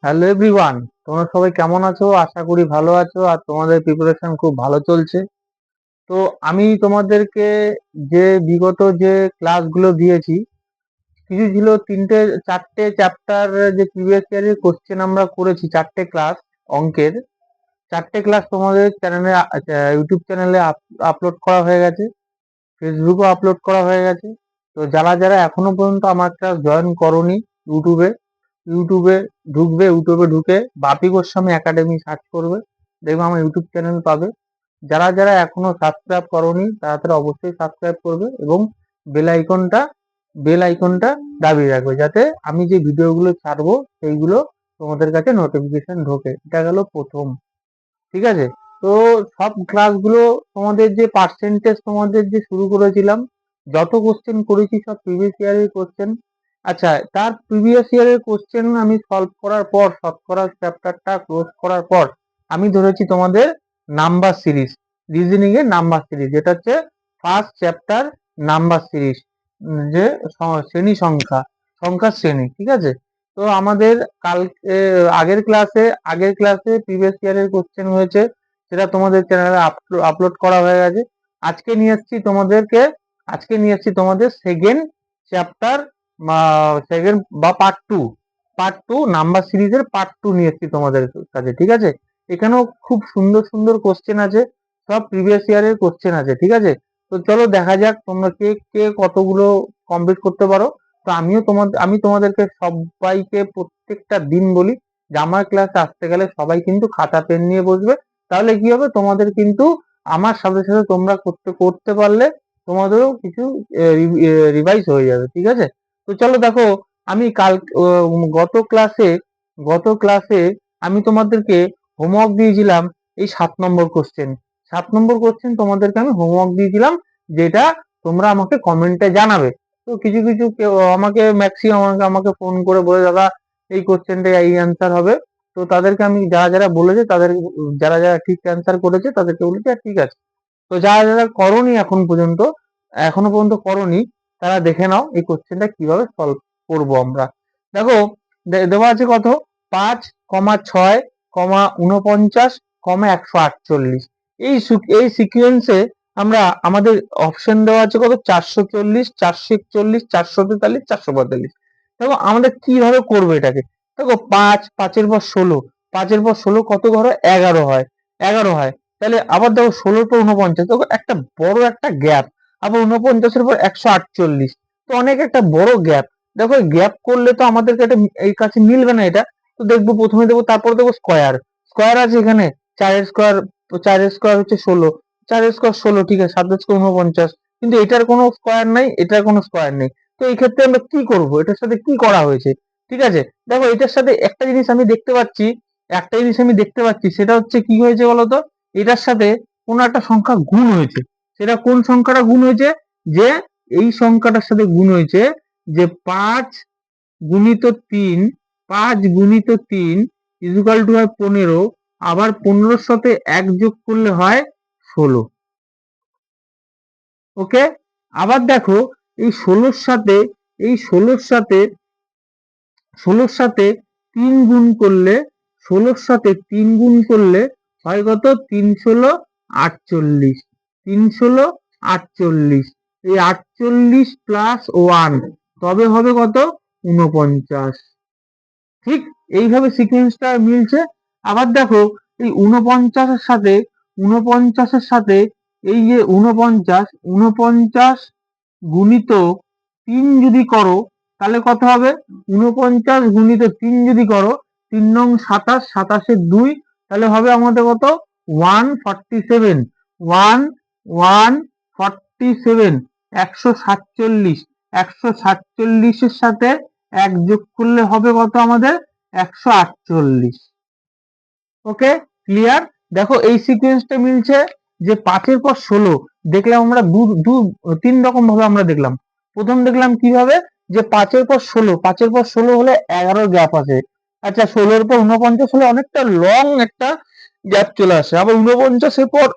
Hello everyone, তোমরা সবাই কেমন আছো? আশা করি ভালো আছো আর তোমাদের প্রিপারেশন খুব ভালো চলছে। তো আমি তোমাদেরকে যে বিগত যে ক্লাসগুলো দিয়েছি, কিছু ছিল তিনটে চারটে চ্যাপ্টার, যে প্রিভিয়াস ইয়ারের কোশ্চেন আমরা করেছি, চারটে ক্লাস অঙ্কের। চারটে ক্লাস তোমাদের চ্যানেলে, ইউটিউব চ্যানেলে আপলোড করা হয়ে গেছে, ফেসবুকও আপলোড করা হয়ে গেছে। তো যারা যারা এখনো পর্যন্ত আমার ক্লাস জয়েন করোনি, ইউটিউবে ইউটিউবে ইউটিউবে ঢুকে বাপি গোস্বামী একাডেমি সার্চ করবে, দেখবে আমার ইউটিউব চ্যানেল পাবে। যারা যারা এখনো সাবস্ক্রাইব করোনি তারা তারা অবশ্যই সাবস্ক্রাইব করবে এবং বেল আইকনটা বেল আইকনটা দাবিয়ে রাখবে, যাতে আমি যে ভিডিওগুলো ছাড়বো সেইগুলো তোমাদের কাছে নোটিফিকেশন ঢোকে। এটা গেল প্রথম, ঠিক আছে? তো সব ক্লাসগুলো তোমাদের যে পার্সেন্টেজ তোমাদের যে শুরু করেছিলাম, যত কোশ্চেন করেছি সব প্রিভিয়াস ইয়ারের কোশ্চেন। আচ্ছা, তার প্রিভিয়াস ইয়ারের কোশ্চেন আমি সলভ করার পর, শতকরা চ্যাপ্টারটা ক্লোজ করার পর, আমি ধরেছি তোমাদের নাম্বার সিরিজ, রিজনিং এর নাম্বার সিরিজ, যেটা হচ্ছে ফার্স্ট চ্যাপ্টার, নাম্বার সিরিজ, যে শ্রেণী সংখ্যা, সংখ্যার শ্রেণী, ঠিক আছে? তো আমাদের কাল আগের ক্লাসে প্রিভিয়াস ইয়ারের কোশ্চেন হয়েছে, সেটা তোমাদের চ্যানেলে আপলোড করা হয়ে গেছে। আজকে নিয়ে আসছি তোমাদের সেকেন্ড চ্যাপ্টার, সেকেন্ড বা পার্ট টু নাম্বার সিরিজের পার্ট 2 নিয়ে এসছি তোমাদের কাছে, ঠিক আছে? এখানেও খুব সুন্দর সুন্দর কোশ্চেন আছে, সব প্রিভিয়াস ইয়ারের কোশ্চেন আছে, ঠিক আছে? তো চলো দেখা যাক তোমরা কে কে কতগুলো কমপ্লিট করতে পারো। তো আমি তোমাদেরকে সবাইকে প্রত্যেকটা দিন বলি যে আমার ক্লাসে আসতে গেলে সবাই কিন্তু খাতা পেন নিয়ে বসবে। তাহলে কি হবে, তোমাদের কিন্তু আমার সাথে সাথে তোমরা করতে করতে পারলে তোমাদেরও কিছু রিভাইজ হয়ে যাবে, ঠিক আছে? তো চলো দেখো, আমি গত ক্লাসে আমি তোমাদেরকে হোমওয়ার্ক দিয়েছিলাম এই 7 নম্বর কোশ্চেন তোমাদেরকে আমি হোমওয়ার্ক দিয়েছিলাম, যেটা তোমরা আমাকে কমেন্টে জানাবে। তো কিছু কিছু কেউ আমাকে ম্যাক্সিমাম আমাকে ফোন করে বলে, দাদা এই কোশ্চেনটা এই অ্যান্সার হবে। তো তাদেরকে আমি, যারা যারা বলেছে তাদের, যারা যারা ঠিক অ্যান্সার করেছে তাদেরকে বলেছি আর ঠিক আছে। তো যারা যারা করনি এখনো পর্যন্ত করনি, তারা দেখে নাও এই কোশ্চেনটা কিভাবে সলভ করবো আমরা। দেখো, দেওয়া আছে কত, 5,6,49,148। এই সিকুয়েন্সে আমরা, আমাদের অপশন দেওয়া আছে কত, 440, 441, 443, 445। দেখো আমাদের কিভাবে করবো এটাকে। দেখো, পাঁচের পর 16, পাঁচের পর 16 কত ধরো, 11 হয়, 11 হয়। তাহলে আবার দেখো 16-র পর 49, দেখো একটা বড় একটা গ্যাপ। আবার 49-এর পর 148, তো অনেক একটা বড় গ্যাপ। দেখো গ্যাপ করলে তো আমাদেরকে এটা এই কাছে মিলবে না এটা। তো দেখবো, প্রথমে দেখবো, তারপর দেখবো স্কোয়ার, স্কোয়ার আছে এখানে, 4-এর স্কোয়ার হচ্ছে 16, 4-এর স্কোয়ার 16, ঠিক আছে, 7-এর স্কোয়ার 49, কিন্তু এটার কোনো স্কোয়ার নাই, এটার কোনো স্কোয়ার নেই। তো এই ক্ষেত্রে আমরা কি করব, এটার সাথে কি করা হয়েছে, ঠিক আছে? দেখো এটার সাথে একটা জিনিস আমি দেখতে পাচ্ছি, সেটা হচ্ছে কি হয়েছে বলতো, এটার সাথে কোনো একটা সংখ্যা গুণ হয়েছে। সেটা কোন সংখ্যাটা গুণ হয়েছে, যে এই সংখ্যাটার সাথে গুণ হয়েছে, যে 5 গুণিত 3, 5 গুণিত 3 ইকুয়াল টু হয় 15, আবার 15-র সাথে 1 যোগ করলে হয় 16। ওকে, আবার দেখো এই 16-র সাথে 3 গুণ করলে, 16-র সাথে 3 গুণ করলে হয় কত, 3-16-48, 3-16-48, এই 48 প্লাস 1 তবে হবে কত, 49। ঠিক এইভাবে সিকোয়েন্সটা মিলছে। আবার দেখো এই 49-এর সাথে এই যে 49 গুণিত 3 যদি করো, তাহলে কত হবে, 49 গুণিত 3 যদি করো, 3 নং 27, 27-এ 2, তাহলে হবে আমাদের কত, 147, 147, 147, 147-এর সাথে 1 যোগ করলে হবে কত আমাদের, 148। ওকে, ক্লিয়ার? দেখো এই সিকোয়েন্সটা মিলছে, যে 5-এর পর 16 দেখলাম আমরা, 3 রকম ভাবে আমরা দেখলাম। প্রথম দেখলাম কিভাবে, যে 5-এর পর 16 হলে 11 গ্যাপ আছে। আচ্ছা, 16-এর পর 49 হলে অনেকটা লং একটা গ্যাপ চলে আসে। আবার 49-এর পর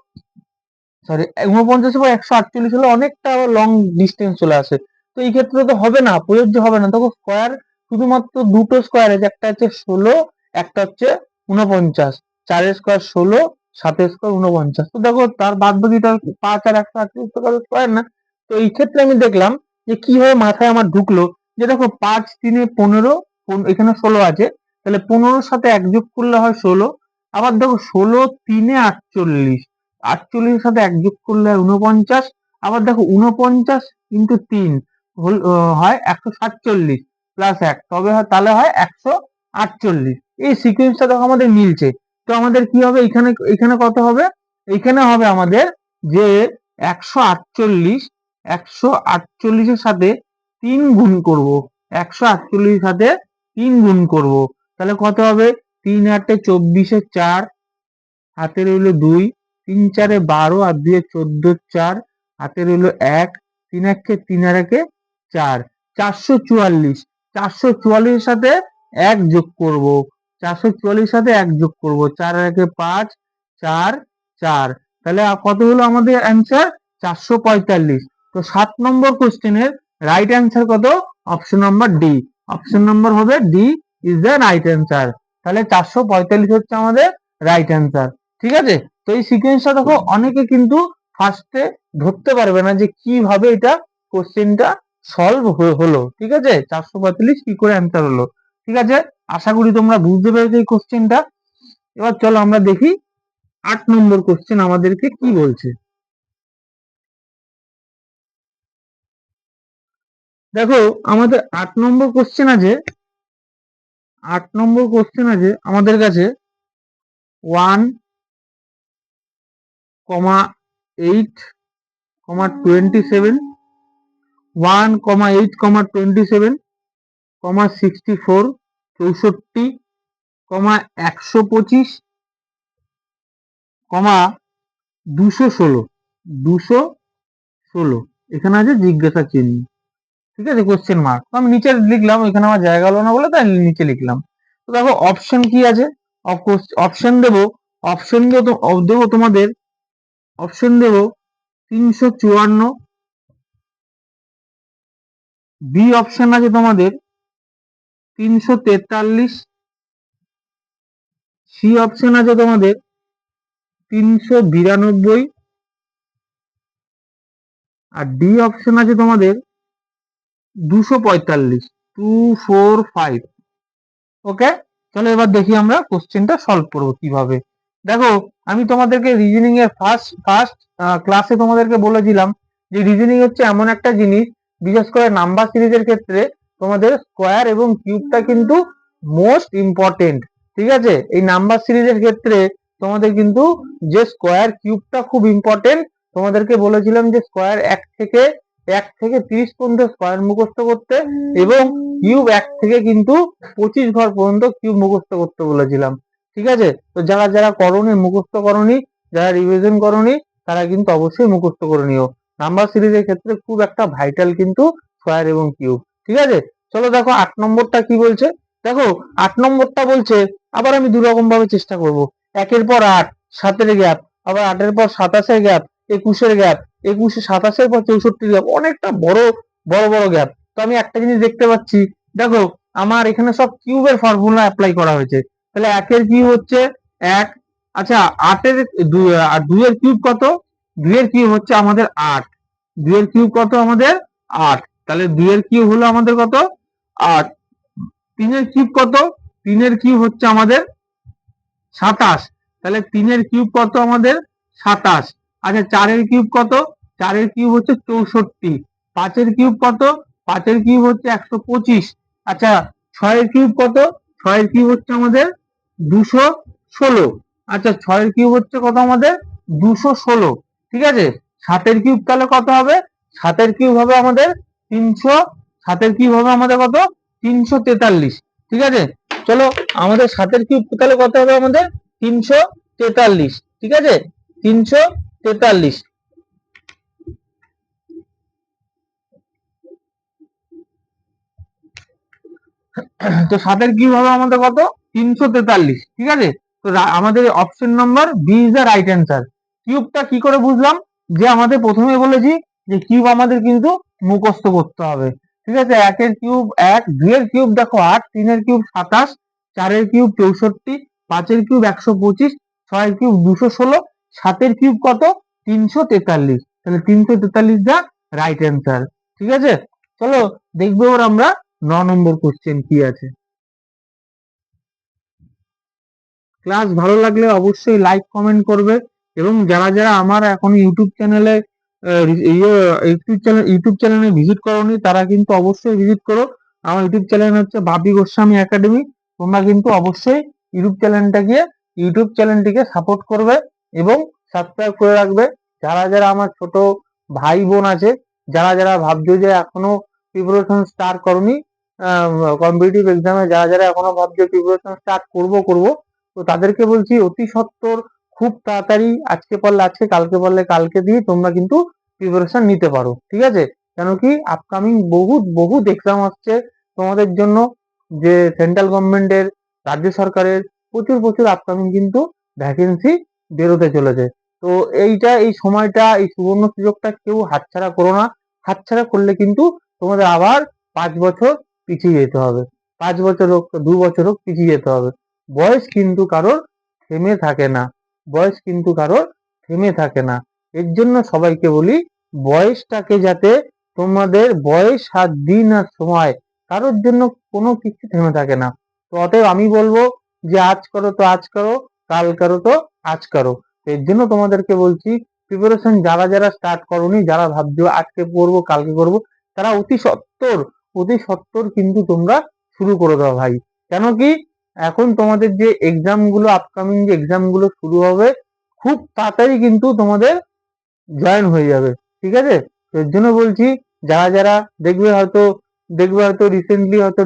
148 হলে অনেকটা লং ডিস্টেন্স চলে আসে। তো এই ক্ষেত্রে তো হবে না, প্রযোজ্য হবে না। দেখো স্কোয়ার শুধুমাত্র দুটো স্কোয়ার আছে, একটা হচ্ছে 16, একটা হচ্ছে 49, 4 স্কোয়ার 16, 7 স্কোয়ার 49। তো দেখো তার বাদ বাকিটা 5 আর 138 তো কারো স্কোয়ার না। তো এই ক্ষেত্রে আমি দেখলাম যে কিভাবে মাথায় আমার ঢুকলো, যে দেখো 5 3 15, এখানে 16 আছে, তাহলে 15-র সাথে 1 যোগ করলে হয় 16। আবার দেখো 16 3 48, 48-এর সাথে 1 যোগ করলে হয় 49। আবার দেখো 49 ইন্টু 3 হয় 147 প্লাস 1, তবে হয় তাহলে হয় 148। এই সিকোয়েন্সটা দেখো আমাদের মিলছে। তো আমাদের কি হবে, এখানে এখানে কত হবে, এখানে হবে আমাদের যে 148, 148-এর সাথে 3 গুণ করব, 148-এর সাথে 3 গুণ করব, তাহলে কত হবে, 3 8 24 4, হাতে রইল 2, 3 4 12 আর 2 14, 4 হাতে রইল 1, 3 1 3 আর 1 4, 444। 444 এর সাথে 1 যোগ করব, 444 সাথে 1 যোগ করব, 4 আর 1 5, 4 4, তাহলে কত হলো আমাদের অ্যান্সার, 445। তো 7 নম্বর কোশ্চেনের রাইট অ্যান্সার কত, option number D, option number হবে D is the right answer. তাহলে 445 হচ্ছে আমাদের রাইট অ্যান্সার। ঠিক আছে, তো এই সিকোয়েন্সটা দেখো অনেকে কিন্তু ফার্স্টে ধরতে পারবে না যে কিভাবে এটা কোশ্চেনটা সলভ হলো। ঠিক আছে, 445 কি করে অ্যান্সার হলো। ঠিক আছে, আশা করি তোমরা বুঝতে পেরেছো এই কোশ্চেনটা। এবার চলো আমরা দেখি 8 নম্বর কোশ্চেন আমাদেরকে কি বলছে। দেখো আমাদের 8 নম্বর কোশ্চেন আছে, 8 নম্বর কোশ্চেন আছে আমাদের কাছে 1,8,27, 1,8,27, 64, 64, 125, 216, 216, এখানে আছে জিজ্ঞাসা চিহ্ন। ঠিক আছে, কোশ্চেন মার্ক, তো আমি নিচে লিখলাম, এখানে আমার জায়গা হলো না বলে তাই নিচে লিখলাম। তো দেখো অপশন কি আছে, অপশন দেবো, অপশন দেবো তোমাদের, অপশন দেবো 354, বি অপশন আছে তোমাদের 343, সি অপশন আছে তোমাদের 392, আর ডি অপশন আছে তোমাদের 245, 245। ওকে, চলো এবার দেখি আমরা কোশ্চেনটা সলভ করবো কিভাবে। দেখো আমি তোমাদেরকে রিজনিং এর ফার্স্ট ফার্স্ট ক্লাসে তোমাদেরকে বলেছিলাম যে রিজনিং হচ্ছে এমন একটা জিনিস, বিশেষ করে নাম্বার সিরিজের ক্ষেত্রে তোমাদের স্কোয়ার এবং কিউবটা কিন্তু মোস্ট ইম্পর্টেন্ট। ঠিক আছে, এই নাম্বার সিরিজের ক্ষেত্রে তোমাদের কিন্তু যে স্কোয়ার কিউবটা খুব ইম্পর্টেন্ট। তোমাদেরকে বলেছিলাম যে স্কোয়ার 1 থেকে 30 পর্যন্ত স্কোয়ার মুখস্থ করতে, এবং কিউব 1 থেকে কিন্তু 25 ঘর পর্যন্ত কিউব মুখস্থ করতে বলেছিলাম। ঠিক আছে, তো যারা যারা করনি, মুখস্থ করনি, যারা রিভিশন করনি, তারা কিন্তু অবশ্যই মুখস্থ করে নিও। নাম্বার সিরিজের ক্ষেত্রে খুব একটা ভাইটাল কিন্তু স্কোয়ার এবং কিউব। ঠিক আছে, চলো দেখো 8 নম্বরটা কি বলছে। দেখো 8 নম্বরটা বলছে, আবার আমি দুরকম ভাবে চেষ্টা করব। 1-এর পর 8, 7-এর গ্যাপ, আবার 8-এর পর 27-এর গ্যাপ, 21-এর গ্যাপ, 21-এ 27-এর পর 64 গ্যাপ, অনেকটা বড় বড় বড় গ্যাপ। তো আমি একটা জিনিস দেখতে পাচ্ছি, দেখো আমার এখানে সব কিউবের ফর্মুলা অ্যাপ্লাই করা হয়েছে। তাহলে 1-এর কিউব হচ্ছে 1, আচ্ছা 8-এর 2-এর কিউব কত, 2-এর কিউব হচ্ছে আমাদের 8, 2-এর কিউব কত আমাদের 8, তাহলে 2-এর কিউব হলো আমাদের কত 8। 3-এর কিউব কত, 3-এর কিউব হচ্ছে আমাদের 27, তাহলে 3-এর কিউব কত আমাদের 27। আচ্ছা 4-এর কিউব কত, 4-এর কিউব হচ্ছে 64। 5-এর কিউব কত, 5-এর কিউব হচ্ছে 125। আচ্ছা 6-এর কিউব কত, 6-এর কিউব হচ্ছে আমাদের 216। আচ্ছা 6-এর কিউব হচ্ছে কত আমাদের 216। ঠিক আছে, 7-এর কিউব তাহলে কত হবে, 7-এর কিউব হবে আমাদের 300, 7-এর কিউব হবে আমাদের কত 343। ঠিক আছে, চলো আমাদের 7-এর কিউব তাহলে কত হবে আমাদের 343। ঠিক আছে, 343। তো 7-এর কিউব হবে আমাদের কত 343। ঠিক আছে, তো আমাদের option number B is the right answer. কিউবটা কি করে বুঝলাম, যে আমাদের প্রথমে বলেছি যে কিউব আমাদের কিন্তু মুখস্থ করতে হবে। ঠিক আছে, 1-এর কিউব 1, 2-এর কিউব দেখো 8, 3-এর cube 27, 4 cube 64, 5 cube 125, 6 cube 216, 7 cube কত 343। তাহলে 343 দা রাইট অ্যান্সার। ঠিক আছে, চলো দেখবো এবার আমরা 9 নম্বর কোশ্চেন কি আছে। ক্লাস ভালো লাগলে অবশ্যই লাইক কমেন্ট করবে, এবং যারা যারা আমার এখন ইউটিউব চ্যানেলে ইউটিউব চ্যানেলে ভিজিট করোনি তারা কিন্তু অবশ্যই ভিজিট করো। আমার ইউটিউব চ্যানেল হচ্ছে বাপি গোস্বামী একাডেমি। তোমরা কিন্তু অবশ্যই ইউটিউব চ্যানেলটিকে সাপোর্ট করবে এবং সাবস্ক্রাইব করে রাখবে। যারা যারা আমার ছোট ভাই বোন আছে, যারা যারা ভাবছো যে এখনো প্রিপারেশন স্টার্ট করনি কম্পিটিটিভ এক্সামে, যারা যারা এখনো ভাবছো প্রিপারেশন স্টার্ট করব, তো তাদেরকে বলছি অতি সত্বর খুব তাড়াতাড়ি আজকে পারলে আজকে, কালকে পারলে কালকে দিয়ে তোমরা কিন্তু প্রিপারেশন নিতে পারো। ঠিক আছে, কেন কি আপকামিং বহুত বহুত এক্সাম আসছে তোমাদের জন্য, যে সেন্ট্রাল গভর্নমেন্টের, রাজ্য সরকারের প্রচুর প্রচুর আপকামিং কিন্তু ভ্যাকেন্সি বেরোতে চলেছে। তো এই সময়টা, এই সুবর্ণ সুযোগটা কেউ হাতছাড়া করো না। হাতছাড়া করলে কিন্তু তোমাদের আবার 5 বছর পিছিয়ে যেতে হবে, 5 বছর হোক 2 বছর হোক পিছিয়ে যেতে হবে। বয়স কিন্তু কারোর থেমে থাকে না, বয়স কিন্তু কারোর থেমে থাকে না। এর জন্য সবাইকে বলি বয়সটাকে যাতে, তোমাদের বয়স আর দিন আর সময় কারোর জন্য কোনো কিছু থেমে থাকে না। তো অতএব আমি বলবো যে আজ করো তো আজ করো, কাল করো তো আজ করো। এর জন্য তোমাদেরকে বলছি প্রিপারেশন যারা যারা স্টার্ট করোনি, যারা ভাবছো আজকে পড়বো কালকে করবো, তারা অতি সত্বর কিন্তু তোমরা শুরু করে দাও ভাই। কেন কি এখন তোমাদের যে এক্সাম গুলো, আপকামিং যে এক্সাম গুলো শুরু হবে, খুব তাড়াতাড়ি কিন্তু তোমাদের জয়েন হয়ে যাবে। ঠিক আছে, তো এর জন্য বলছি যারা যারা দেখবে হয়তো রিসেন্টলি হয়তো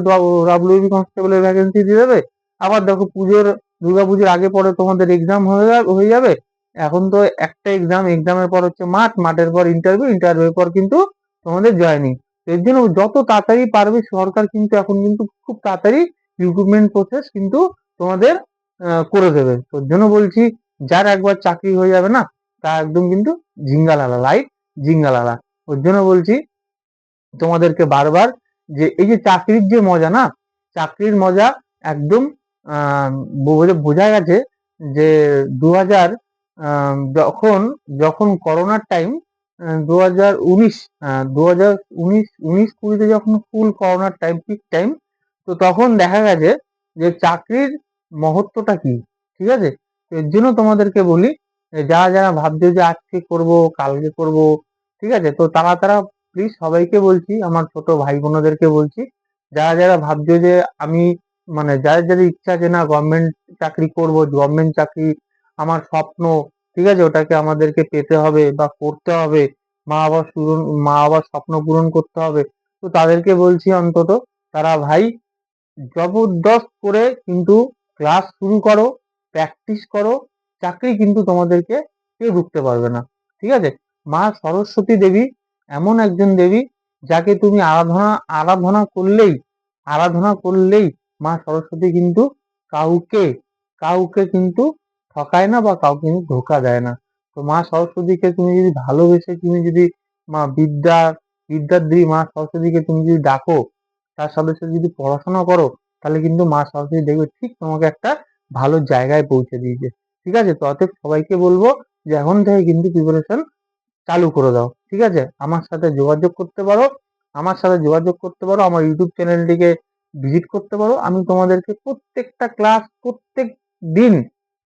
ডাব্লিউবি কনস্টেবলের ভ্যাকেন্সি দিয়ে দেবে, আবার দেখো দুর্গাপুজোর আগে পরে তোমাদের এক্সাম হয়ে যাবে। এখন তো একটা এক্সামের পর হচ্ছে মাঠের পর ইন্টারভিউর পর কিন্তু তোমাদের জয়েনিং। এর জন্য যত তাড়াতাড়ি পারবে সরকার কিন্তু এখন কিন্তু খুব তাড়াতাড়ি রিক্রুটমেন্ট প্রসেস কিন্তু তোমাদের করে দেবে। তোর জন্য বলছি যার একবার চাকরি হয়ে যাবে না, তা একদম কিন্তু ঝিঙ্গালালা লাইফ, ঝিঙ্গালালা। ওর জন্য বলছি তোমাদেরকে বারবার যে এই যে চাকরির যে মজা না, চাকরির মজা একদম বোঝা গেছে যে 2000 যখন যখন করোনার টাইম, 2019, 2019-20 যখন ফুল করোনার টাইম, পিক টাইম, তো তখন দেখা গেছে যে চাকরির মহত্বটা কি। ঠিক আছে, তো এর জন্য তোমাদেরকে বলি যারা যারা ভাবছো যে আজকে করব কালকে করব, ঠিক আছে, তো তারা তারা প্লিজ সবাইকে বলছি, আমার ছোট ভাই বোনদেরকে বলছি, যারা যারা ভাবছো যে আমি, মানে যাদের যাদের ইচ্ছা আছে না গভর্নমেন্ট চাকরি করব, গভর্নমেন্ট চাকরি আমার স্বপ্ন, ঠিক আছে, ওটাকে আমাদেরকে পেতে হবে বা করতে হবে, মা বাবার স্বপ্ন পূরণ করতে হবে, তো তাদেরকে বলছি অন্তত তারা ভাই জবরদস্ত করে কিন্তু ক্লাস শুরু করো, প্র্যাকটিস করো। চাকরি কিন্তু তোমাদেরকে কেউ ঢুকতে পারবে না। ঠিক আছে, মা সরস্বতী দেবী এমন একজন দেবী যাকে তুমি আরাধনা করলেই মা সরস্বতী কিন্তু কাউকে কাউকে কিন্তু ঠকায় না বা কাউকে কিন্তু ধোকা দেয় না। তো মা সরস্বতীকে তুমি যদি ভালোবেসে, তুমি যদি মা বিদ্যার দেবী মা সরস্বতীকে তুমি যদি ডাকো, তার সাথে সাথে যদি পড়াশোনা করো, তাহলে কিন্তু মা সরস্বতী দেখবে ঠিক তোমাকে একটা ভালো জায়গায় পৌঁছে দিয়েছে। ঠিক আছে, তো অতএব সবাইকে বলবো যে এখন থেকে কিন্তু প্রিপারেশন চালু করে দাও। ঠিক আছে, আমার সাথে যোগাযোগ করতে পারো, আমার ইউটিউব চ্যানেলটিকে ভিজিট করতে পারো। আমি তোমাদেরকে প্রত্যেকটা ক্লাস, প্রত্যেক দিন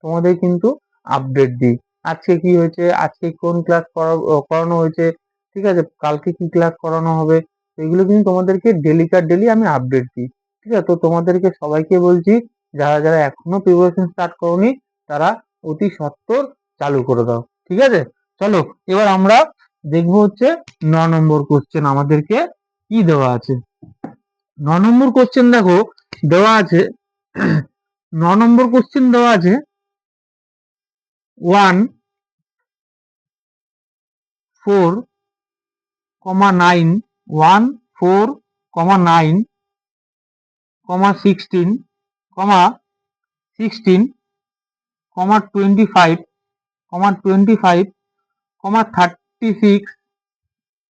তোমাদের কিন্তু আপডেট দিই। আজকে কি হয়েছে, আজকে কোন ক্লাস করানো হয়েছে, ঠিক আছে, কালকে কি ক্লাস করানো হবে, এগুলো কিন্তু তোমাদেরকে ডেলি আমি আপডেট দিই। ঠিক আছে, তো তোমাদেরকে সবাইকে বলছি যারা যারা এখনো প্রিপারেশন স্টার্ট করোনি, তারা অতি সত্বর চালু করে দাও। ঠিক আছে, চলো এবার আমরা দেখবো হচ্ছে 9 নম্বর কোশ্চেন আমাদেরকে কি দেওয়া আছে। 9 নম্বর কোশ্চেন দেখো দেওয়া আছে 9 নম্বর কোশ্চেন দেওয়া আছে 1 4,9, 1 4,9, 16, 25, 36,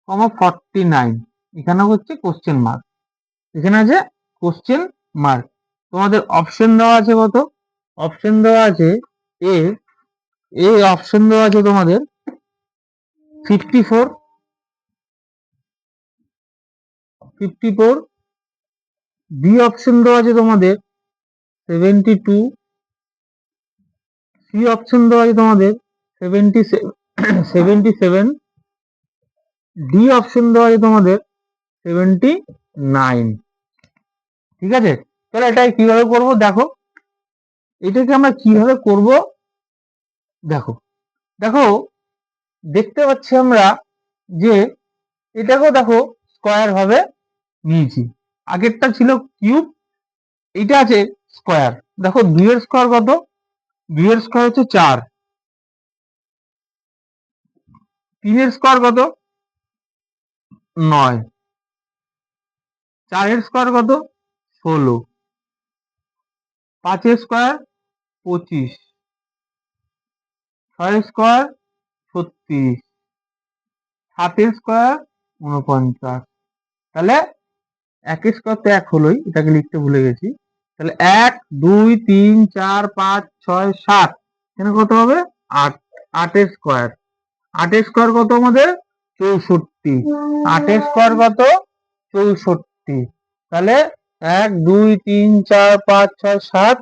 49। এখানে হচ্ছে কোশ্চেন মার্ক, এখানে আছে কোশ্চেন মার্ক। তোমাদের অপশন দেওয়া আছে কত? অপশন দেওয়া আছে এ অপশন দেওয়া আছে তোমাদের 54, বি অপশন দেওয়া আছে তোমাদের 72, সি অপশন দেওয়া আছে তোমাদের 77, ডি অপশন দেওয়া আছে তোমাদের 79। ঠিক আছে, তাহলে এটা কিভাবে করব দেখো, এটাকে আমরা কিভাবে করব দেখো। দেখো, দেখতে পাচ্ছি আমরা যে এটাকেও দেখো স্কয়ার ভাবে নিয়েছি। আগেরটা ছিল কিউব, এটা আছে স্কয়ার। দেখো 2 এর স্কয়ার কত? 2 এর স্কয়ার হচ্ছে 4। 3 এর স্কয়ার কত? 9। 4 এর স্কয়ার কত? 16। 5 এর স্কয়ার 25। 6 এর স্কয়ার 36। 7 এর স্কয়ার 49। তাহলে 1 এর স্কয়ার তো 1 হলোই, এটাকে লিখতে ভুলে গেছি। তাহলে 1 2 3 4 5 6 7, এখানে কত হবে? 8। 8 এর স্কয়ার, 8 এর স্কয়ার কত আমাদের? 64। 8 এর স্কয়ার কত? 64। তাহলে 1 2 3 4 5 6 7,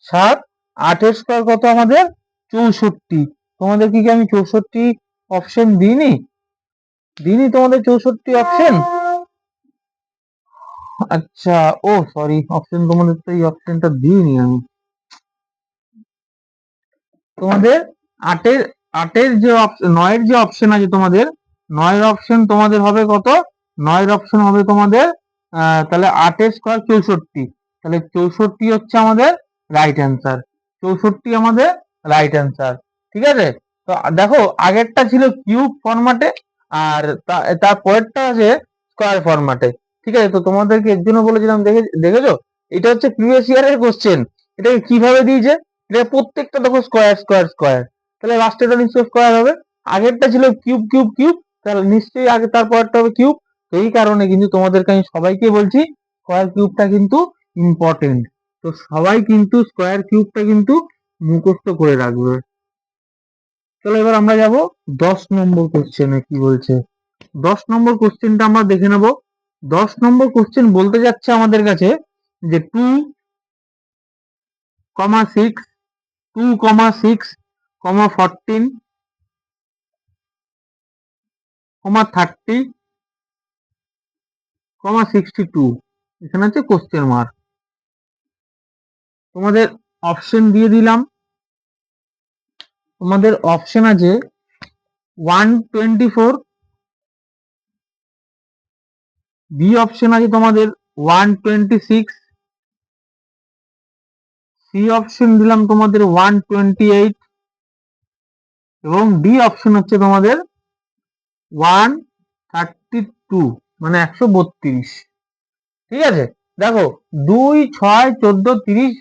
7। 8 এর স্কয়ার কত আমাদের? 64। তোমাদের কি আমি 64 অপশন দিইনি? তোমাদের 64 অপশন? আচ্ছা, ও সরি, অপশন তোমাদের তো এই অপশনটা দিইনি আমি। তোমাদের আটের আটের যে 9 এর যে অপশন আছে তোমাদের, 9 অপশন তোমাদের হবে কত? 9 অপশন হবে তোমাদের তাহলে 8 এর স্কয়ার 64। তাহলে 64 হচ্ছে আমাদের রাইট অ্যান্সার। 64 আমাদের রাইট অ্যান্সার। ঠিক আছে, তো দেখো আগেরটা ছিল কিউব ফরম্যাটে, আর তার পরেরটা আছে স্কয়ার ফরম্যাটে। ঠিক আছে, তো তোমাদেরকে এর জন্য বলেছিলাম, দেখেছো এটা হচ্ছে প্রিভিয়াস ইয়ারের কোশ্চেন। এটাকে কিভাবে দিয়েছে, এটা প্রত্যেকটা দেখো স্কয়ার স্কয়ার স্কয়ার, তাহলে লাস্টেটা নিশ্চয়ই স্কয়ার হবে। আগেরটা ছিল কিউব কিউব কিউব, তাহলে নিশ্চয়ই আগে তারপরটা হবে কিউব। তো এই কারণে কিন্তু তোমাদেরকে আমি সবাইকে বলছি স্কয়ার কিউবটা কিন্তু ইম্পর্টেন্ট। তো সবাই কিন্তু স্কয়ার কিউবটা কিন্তু মুখস্থ করে রাখবে। চলো এবার আমরা যাব 10 নম্বর কোশ্চেনে কি বলছে। 10 নম্বর কোশ্চেনটা আমরা দেখে নেব। 10 নম্বর কোশ্চেন বলতে যাচ্ছে আমাদের কাছে যে 2,6, 2,6, 14, 30, 62, এখানে হচ্ছে কোশ্চেন মার্ক। তোমাদের অপশন দিয়ে দিলাম। তোমাদের অপশন আছে 124, বি অপশন আছে তোমাদের 126, সি অপশন দিলাম তোমাদের 128, এবং ডি অপশন হচ্ছে তোমাদের 132, মানে 132। ঠিক আছে, দেখো 2 6 14 30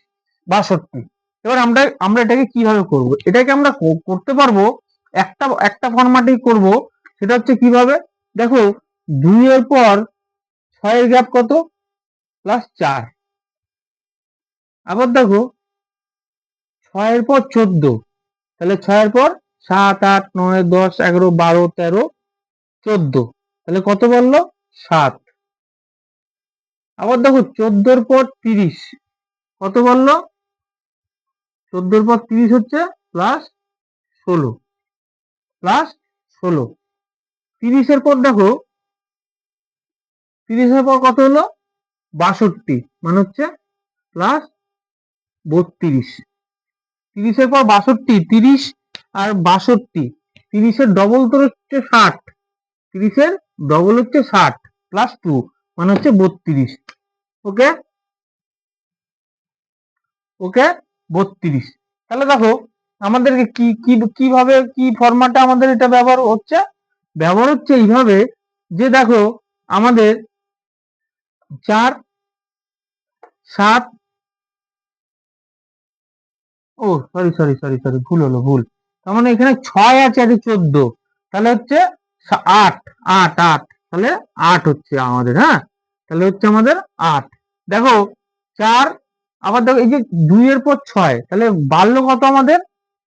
62। এবার আমরা এটাকে কিভাবে করব? এটাকে আমরা করতে পারবো একটা একটা ফরম্যাটেই করব। সেটা হচ্ছে কিভাবে, দেখো 2 এর পর 6 এর গ্যাপ কত? +4। আবার দেখো 6 এর পর 14, তাহলে 6 এর পর 7 8 9 10 11 12 13 14, তাহলে কত বললো? 7। আবার দেখো 14 এর পর 30, কত বললো? 14 এর পর 30 হচ্ছে +16, +16। 30 এর পর দেখো, 30 এর পর কত হলো? 62, মানে হচ্ছে +32। 30 এর পর 62, 30 আর 62, 30 এর ডবল তো হচ্ছে 60, 30 এর ডবল হচ্ছে 60 +2, মানে হচ্ছে 32। ওকে, ওকে, 32। তাহলে দেখো আমাদেরকে কিভাবে কি ফরম্যাটে আমাদের এটা ব্যবহার হচ্ছে? ব্যবহার হচ্ছে এইভাবে যে দেখো আমাদের 4 7, ও সরি সরি সরি সরি, ভুল হলো, ভুল। তার মানে এখানে 6 আছে, আছে 14, তাহলে হচ্ছে 8 8 8, তাহলে 8 হচ্ছে আমাদের। হ্যাঁ, তাহলে হচ্ছে আমাদের 8। দেখো 4 আবার দেখো এই যে 2 এর পর 6, তাহলে বাড়লো কত আমাদের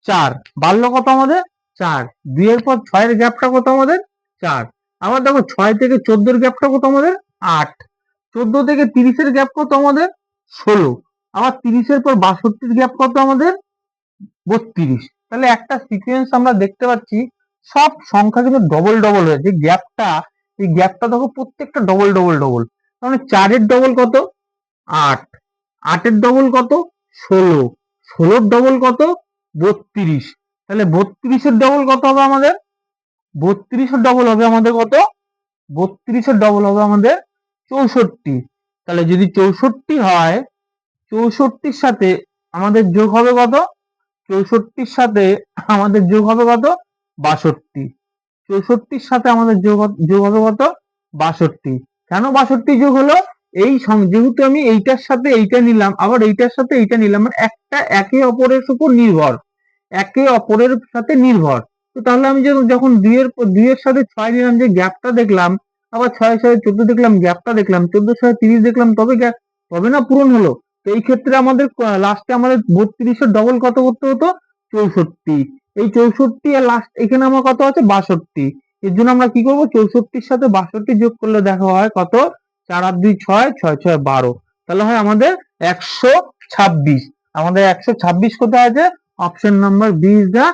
4, বাড়লো কত আমাদের 4, 2 এর পর 6 এর গ্যাপটা কত আমাদের 4। আবার দেখো 6 থেকে 14 এর গ্যাপটা কত আমাদের 8, 14 থেকে 30 এর গ্যাপ কত আমাদের 16, আবার 30 এর পর 62 এর গ্যাপ কত আমাদের 32। তাহলে একটা সিকোয়েন্স আমরা দেখতে পাচ্ছি সব সংখ্যা কিন্তু ডবল ডবল হয়েছে, গ্যাপটা এই গ্যাপটা দেখো প্রত্যেকটা ডবল ডবল ডবল। তাহলে 4 এর ডবল কত 8, 8 এর ডবল কত 16, 16 এর ডবল কত 32। তাহলে 32 এর ডবল কত হবে আমাদের 32 এর ডবল হবে আমাদের কত 32 এর ডবল হবে আমাদের 64। তাহলে যদি 64 হয়, 64 সাথে আমাদের যোগ হবে কত 64 সাথে আমাদের যোগ হবে কত 62, 64 সাথে আমাদের যোগ হবে কত 62। কেন 62 যোগ হলো, এই যেহেতু আমি এইটার সাথে এইটা নিলাম, আবার এইটার সাথে এইটা নিলাম, মানে একটা একে অপরের উপর নির্ভর, একে অপরের সাথে নির্ভর। তো তাহলে আমি যখন 2 এর সাথে 6 নিলাম, যে গ্যাপটা দেখলাম, আবার 6 এর সাথে 14 দেখলাম, গ্যাপটা দেখলাম, 14 এর সাথে 30 দেখলাম, তবে না পূরণ হলো। তো এই ক্ষেত্রে আমাদের লাস্টে আমাদের 32 এর ডবল কত করতে হতো 64। এই 64 আর লাস্ট এখানে আমার কত আছে 62। এর জন্য আমরা কি করব 64 সাথে 62 যোগ করলে দেখা হয় কত 4 আর 2 6, 6 6 12, তাহলে হয় আমাদের 126। আমাদের 126 কোথায় আছে, option number B is the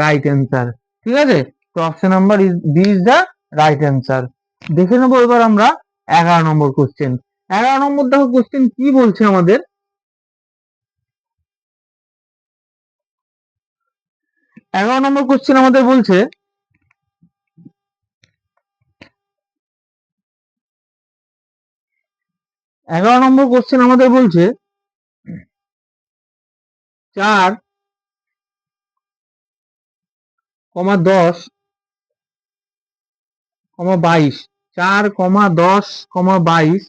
right answer. ঠিক আছে, তো option number B is the right answer. দেখে নেবো এবার আমরা 11 নম্বর কোশ্চেন। 11 নম্বর দেখো কোশ্চেন কি বলছে আমাদের। 11 নম্বর কোশ্চেন আমাদের বলছে 11 নম্বর কোশ্চেন আমাদের বলছে 4, 10, 22, 4, 10, 22,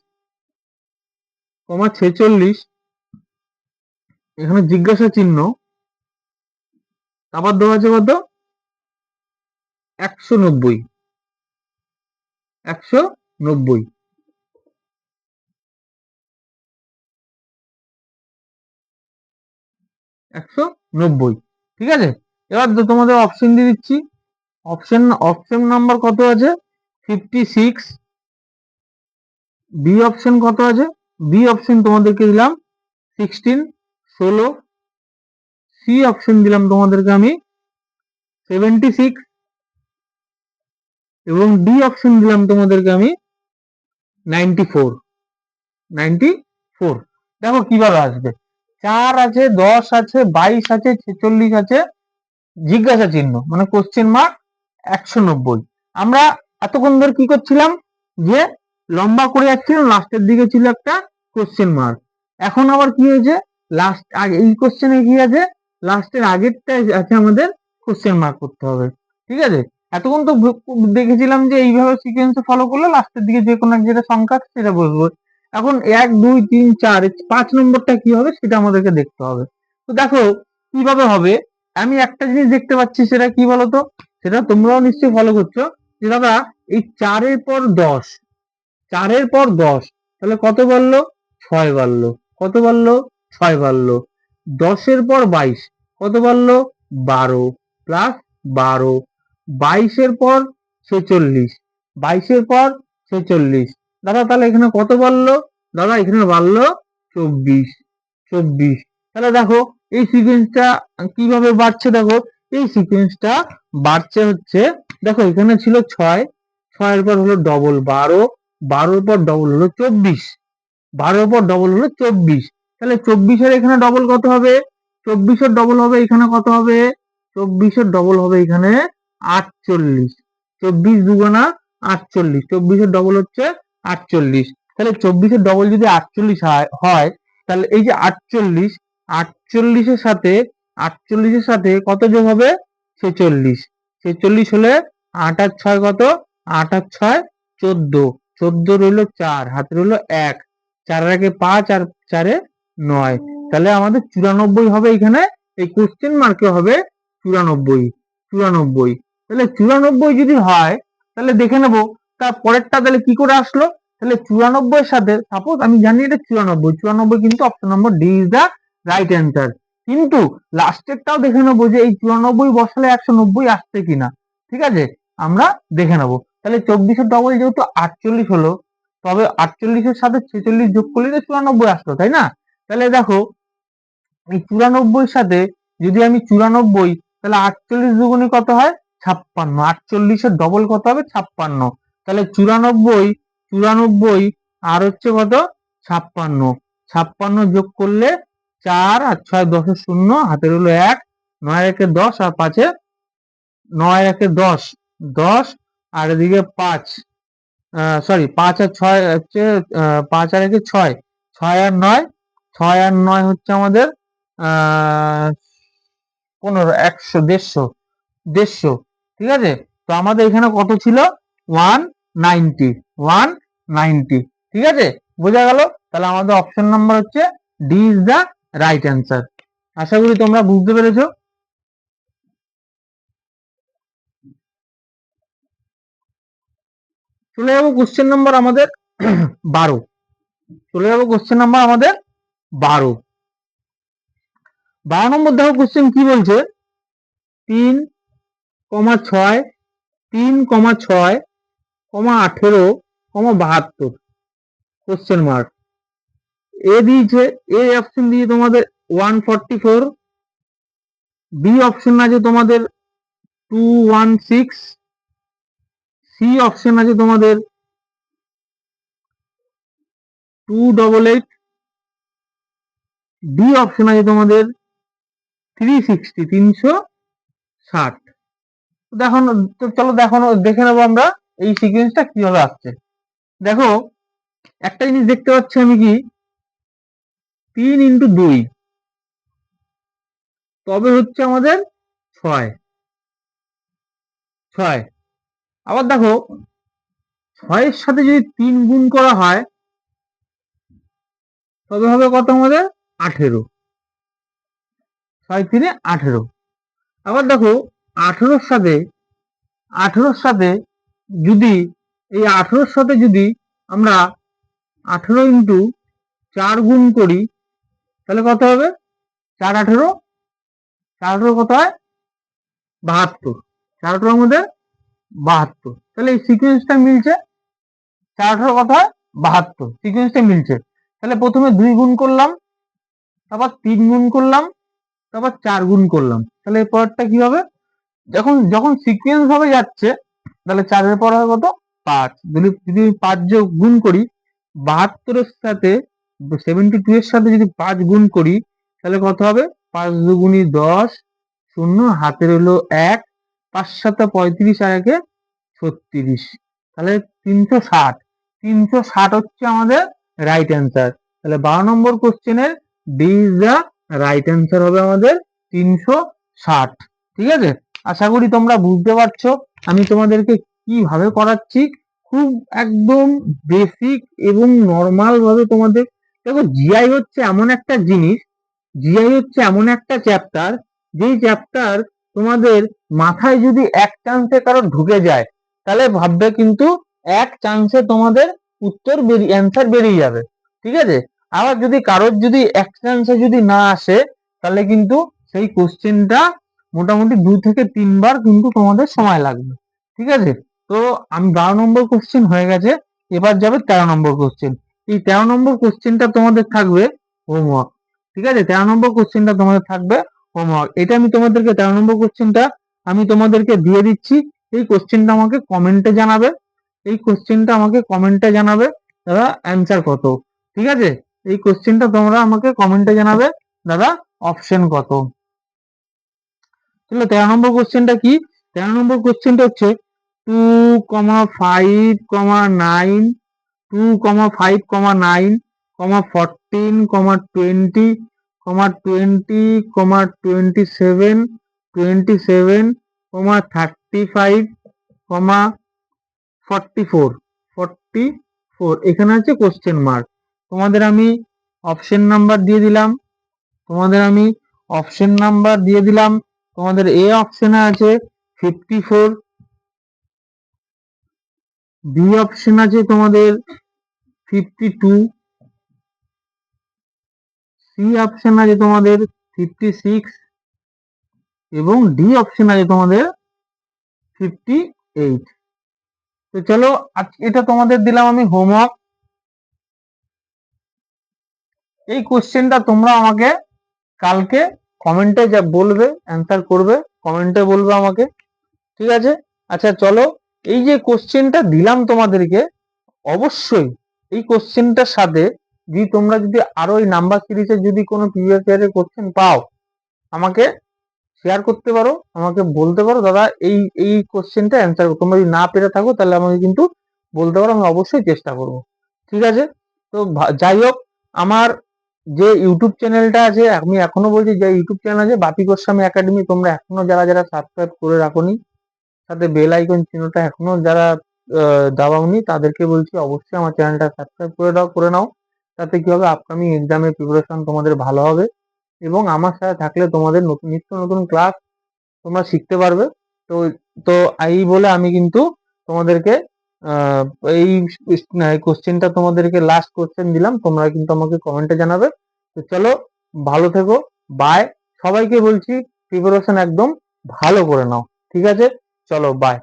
46, এখানে জিজ্ঞাসা চিহ্ন, আবার দেওয়া আছে কত 190, 190, একশো নব্বই। ঠিক আছে, এবার তো তোমাদের অপশন দিয়ে দিচ্ছি। অপশন নাম্বার কত আছে 56, বি অপশন কত আছে, বি অপশন তোমাদেরকে দিলাম 16, 16, সি অপশন দিলাম তোমাদেরকে আমি 76, এবং ডি অপশন দিলাম তোমাদেরকে আমি 94, 94। দেখো কিভাবে আসবে, 4 আছে, 10 আছে, 22 আছে, 46 আছে, জিজ্ঞাসা চিহ্ন মানে কোশ্চেন মার্ক 190। আমরা এতক্ষণ ধরে কি করছিলাম, যে লম্বা করে যাচ্ছিলাম, লাস্টের দিকে ছিল একটা কোশ্চেন মার্ক। এখন আবার কি হয়েছে, লাস্ট আগে এই কোশ্চেনে কি আছে, লাস্টের আগেরটা আছে আমাদের কোশ্চেন মার্ক করতে হবে। ঠিক আছে, এতক্ষণ তো দেখেছিলাম যে এইভাবে সিকোয়েন্সে ফলো করলে লাস্টের দিকে যে কোনো যেটা সংখ্যা আছে সেটা বসবো। এখন 1 2 3 4 5 নম্বরটা কি হবে সেটা আমাদেরকে দেখতে হবে। তো দেখো কিভাবে হবে, আমি একটা জিনিস দেখতে পাচ্ছি, সেটা কি বলতো, সেটা তোমরাও নিশ্চয়ই ফলো করছো, যে দাদা এই 4-এর পর 10, 4-এর পর 10, তাহলে কত বাড়লো 6 বাড়লো, কত বাড়লো 6 বাড়লো। 10-এর পর 22 কত বাড়লো 12 প্লাস 12, 22-এর পর 46, 22-এর পর 46, দাদা তাহলে এখানে কত বাড়লো, দাদা এখানে বাড়লো 24, 24। তাহলে দেখো এই সিকোয়েন্সটা কিভাবে বাড়ছে, দেখো এই সিকোয়েন্সটা বাড়ছে হচ্ছে, দেখো এখানে ছিল 6, 6-এর পর হলো ডবল 12, 12-এর পর ডবল হলো 24, 12-এর পর ডবল হলো 24। তাহলে 24-এর এখানে ডবল কত হবে, 24-এর ডবল হবে এখানে কত হবে, 24-এর ডবল হবে এখানে 48, 24 দুগুণা 48, 24-এর ডবল হচ্ছে 48। তাহলে 24-এর ডবল যদি 48 হয়, তাহলে এই যে 48, 48-এর সাথে 48-এর সাথে কত যোগ হবে 46, 46 হলে 8 আর 6 কত, 8 আর 6 14, 14 রইলো 4, হাতে রইলো 1, 4 এর আগে 5 আর 4 এ 9, তাহলে আমাদের 94 হবে এখানে, এই কোশ্চেন মার্কে হবে 94, 94। তাহলে 94 যদি হয়, তাহলে দেখে নেবো তার পরেরটা তাহলে কি করে আসলো, তাহলে 94 সাথে সাপোজ আমি জানি এটা 94 কিন্তু option number D is the right answer. কিন্তু লাস্টেরটাও দেখে নেবো যে এই 94 বসালে 190 আসছে কিনা। ঠিক আছে, আমরা দেখে নেবো। তাহলে 24-এর ডবল যেহেতু 48 হলো, তবে 48-এর সাথে 46 যোগ করলে তো 94 আসলো, তাই না? তাহলে দেখো এই 94 সাথে যদি আমি 94, তাহলে 48 দুগুণে কত হয়? 56। 48-এর ডবল কত হবে? 56। তাহলে 94 আর হচ্ছে কত? 56। 56 যোগ করলে 4 আর 6 10 0, হাতের হলো 1, 9 একে 10 আর 5 9 একে 10, 10 আর এদিকে 5, সরি 5 আর 6 হচ্ছে 5 আর একে 6, 6 আর 9, 6 আর 9 হচ্ছে আমাদের 15, 100, 150, ঠিক আছে। তো আমাদের এখানে কত ছিল? 190, ঠিক আছে, বোঝা গেল। তাহলে আমাদের অপশন নাম্বার হচ্ছে D is the right answer. আশা করি তোমরা বুঝতে পেরেছো। চলে যাবো কোশ্চেন নাম্বার আমাদের 12। চলে যাবো কোশ্চেন নাম্বার আমাদের 12। 12 নম্বর দেখো কোশ্চেন কি বলছে, 3,6, 3,6, 18, 72, কোশ্চেন মার্ক। এ দিয়েছে, এ অপশন দিয়ে তোমাদের 144, বি অপশন আছে তোমাদের 216, সি অপশন আছে তোমাদের 288, ডি অপশন আছে তোমাদের 360, 360। দেখো, তো চলো দেখে নেবো আমরা এই সিকোয়েন্সটা কিভাবে আসছে। দেখো একটা জিনিস দেখতে পাচ্ছি আমি কি, 3 ইন্টু 2 তবে হচ্ছে আমাদের 6। আবার দেখো 6-এর সাথে যদি 3 গুণ করা হয় তবে হবে কত আমাদের? 18। 6 3 18। আবার দেখো 18-র সাথে যদি এই 18-র সাথে যদি আমরা 18 ইন্টু 4 গুণ করি তাহলে কত হবে? 4 18, 4 18 কত হয়? 72। 4 18 আমাদের 72। তাহলে এই সিকোয়েন্সটা মিলছে। 4 18 কত হয়? 72, সিকোয়েন্সটা মিলছে। তাহলে প্রথমে 2 গুণ করলাম, তারপর 3 গুণ করলাম, তারপর 4 গুণ করলাম। তাহলে এই পরেরটা কি হবে? যখন সিকোয়েন্স ভাবে যাচ্ছে তাহলে 4 এর পর হবে কত? 5। যদি 5 যোগ গুণ করি, 72-এর সাথে 72 এর সাথে যদি 5 গুণ করি তাহলে কত হবে? 5 দুগুণী 10, 0, হাতের হলো 1, 5 7 35 আর 1 36। তাহলে 360। 360 হচ্ছে আমাদের রাইট অ্যান্সার। তাহলে 12 নম্বর কোশ্চেনের D is the right answer হবে আমাদের 360। ঠিক আছে, আশা করি তোমরা বুঝতে পারছো আমি তোমাদেরকে কিভাবে করাচ্ছি। খুব একদম বেসিক এবং নর্মাল ভাবে তোমাদের। দেখো জিআই হচ্ছে এমন একটা জিনিস, জিআই হচ্ছে এমন একটা চ্যাপ্টার, যেই চ্যাপ্টার তোমাদের মাথায় যদি এক চান্সে কারো ঢুকে যায় তাহলে ভাববে কিন্তু এক চান্সে তোমাদের উত্তর অ্যান্সার বেরিয়ে যাবে। ঠিক আছে, আবার যদি কারোর যদি এক চান্সে যদি না আসে তাহলে কিন্তু সেই কোশ্চেনটা মোটামুটি 2 থেকে 3 বার কিন্তু তোমাদের সময় লাগবে। ঠিক আছে, তো আমি 12 নম্বর কোশ্চেন হয়ে গেছে, এবার যাবে 13 নম্বর কোশ্চেন। এই 13 নম্বর কোশ্চেনটা তোমাদের থাকবে হোমওয়ার্ক। ঠিক আছে, 13 নম্বর কোশ্চেনটা তোমাদের থাকবে হোমওয়ার্ক। এটা আমি তোমাদেরকে 13 নম্বর কোশ্চেনটা আমি তোমাদেরকে দিয়ে দিচ্ছি। এই কোশ্চেনটা আমাকে কমেন্টে জানাবে, এই কোশ্চেনটা আমাকে কমেন্টে জানাবে দাদা অ্যান্সার কত। ঠিক আছে, এই কোশ্চেনটা তোমরা আমাকে কমেন্টে জানাবে দাদা অপশন কত। তাহলে 13 নম্বর কোশ্চেনটা কি? 13 নম্বর কোশ্চেনটা হচ্ছে 2,5,9, 2,5,9, 14, 20, 20, 27, 27, 35, 44, 44, এখানে আছে কোশ্চেন মার্ক। তোমাদের আমি অপশন নাম্বার দিয়ে দিলাম, তোমাদের এ অপশনে আছে 54, বি অপশন আছে তোমাদের 52, সি অপশন আছে তোমাদের 56 এবং ডি অপশন আছে তোমাদের 58। তো চলো এটা তোমাদের দিলাম আমি হোমওয়ার্ক। এই কোশ্চেনটা তোমরা আমাকে কালকে কমেন্টে যা বলবে, অ্যান্সার করবে, কমেন্টে বলবে আমাকে, ঠিক আছে? আচ্ছা চলো, এই যে কোশ্চেনটা দিলাম তোমাদেরকে, অবশ্যই এই কোশ্চেনটার সাথে তোমরা যদি আরো এই নাম্বার সিরিজের যদি কোনো প্রিভিয়াস ইয়ারের কোশ্চেন পাও, আমাকে শেয়ার করতে পারো, আমাকে বলতে পারো দাদা এই এই কোশ্চেনটা অ্যান্সার তোমরা যদি না পেরে থাকো তাহলে আমাকে কিন্তু বলতে পারো, আমি অবশ্যই চেষ্টা করব, ঠিক আছে? তো যাই হোক, আমার যে ইউটিউব চ্যানেলটা আছে, আমি এখনো বলছি যে ইউটিউব চ্যানেল আছে বাপি গোস্বামী একাডেমি, তোমরা এখনো যারা যারা সাবস্ক্রাইব করে রাখোনি, সাথে বেল আইকন চিহ্নটা এখনো যারা দাবাওনি, তাদেরকে বলছি অবশ্যই আমার চ্যানেলটা সাবস্ক্রাইব করে নাও। তাতে কি হবে, আপকামিং এক্সামের প্রিপারেশন তোমাদের ভালো হবে এবং আমার সাথে থাকলে তোমাদের নিত্য নতুন ক্লাস তোমরা শিখতে পারবে। তো তো এই বলে আমি কিন্তু তোমাদেরকে আহ, এই কোশ্চেনটা তোমাদেরকে লাস্ট কোশ্চেন দিলাম, তোমরা কিন্তু আমাকে কমেন্টে জানাবে। তো চলো, ভালো থেকো, বাই। সবাইকে বলছি প্রিপারেশন একদম ভালো করে নাও, ঠিক আছে? চলো, বাই।